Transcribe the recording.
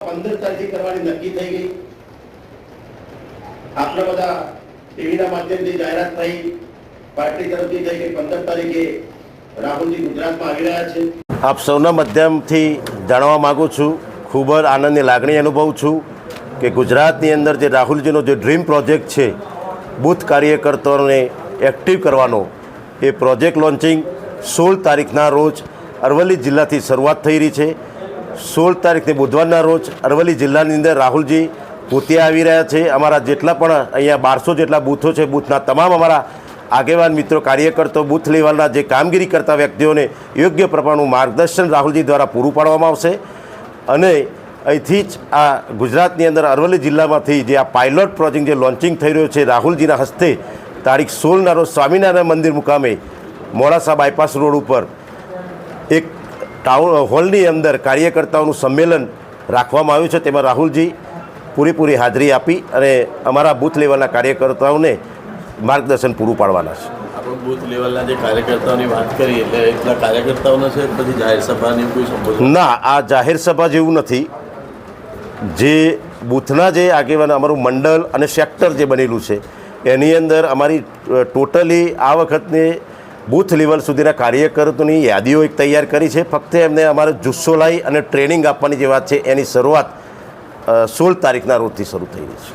15 તારીખે કરવાની નક્કી થઈ ગઈ। આપણા બધા ટીવીના માધ્યમથી જાહેરાત થઈ, પાર્ટી તરફથી થઈ કે 15 તારીખે રાહુલજી ગુજરાતમાં આવી રહ્યા છે। આપ સૌના માધ્યમથી જાણવા માગું છું, ખૂબ જ આનંદની લાગણી અનુભવું છું કે ગુજરાતની અંદર જે રાહુલજીનો જે ડ્રીમ પ્રોજેક્ટ છે બૂથ કાર્યકર્તાઓને એક્ટિવ કરવાનો, એ પ્રોજેક્ટ લોન્ચિંગ 16 તારીખના રોજ અરવલ્લી જિલ્લાથી શરૂઆત થઈ રહી છે। 16 તારીખને બુધવારના રોજ અરવલ્લી જિલ્લાની અંદર રાહુલજી પોતે આવી રહ્યા છે। અમારા જેટલા પણ અહીંયા 1200 જેટલા બૂથો છે, બૂથના તમામ અમારા આગેવાન મિત્રો, કાર્યકર્તાઓ, બૂથ લેવલના જે કામગીરી કરતા વ્યક્તિઓને યોગ્ય પ્રમાણનું માર્ગદર્શન રાહુલજી દ્વારા પૂરું પાડવામાં આવશે। અને અહીંથી જ આ ગુજરાતની અંદર અરવલ્લી જિલ્લામાંથી જે આ પાયલોટ પ્રોજેક્ટ જે લોન્ચિંગ થઈ રહ્યો છે રાહુલજીના હસ્તે તારીખ 16ના રોજ સ્વામિનારાયણ મંદિર મુકામે મોડાસા બાયપાસ રોડ ઉપર એક ટાઉન હોલની અંદર કાર્યકર્તાઓનું સંમેલન રાખવામાં આવ્યું છે। તેમાં રાહુલજી પૂરેપૂરી હાજરી આપી અને અમારા બૂથ લેવલના કાર્યકર્તાઓને માર્ગદર્શન પૂરું પાડવાના છે। આપણે બૂથ લેવલના જે કાર્યકર્તાઓની વાત કરી, એટલે એટલા કાર્યકર્તાઓનો છે પછી જાહેર સભાની કોઈ સંબોધન? ના, આ જાહેર સભા જેવું નથી। જે બૂથના જે આગેવાન અમારું મંડળ અને સેક્ટર જે બનેલું છે એની અંદર અમારી ટોટલી આ વખતની બૂથ લેવલ સુધીના કાર્યકર્તાઓની યાદીઓ એક તૈયાર કરી છે। ફક્ત એમને અમારે જુસ્સો લાવી અને ટ્રેનિંગ આપવાની જે વાત છે એની શરૂઆત 16 તારીખના રોજથી શરૂ થઈ રહી છે।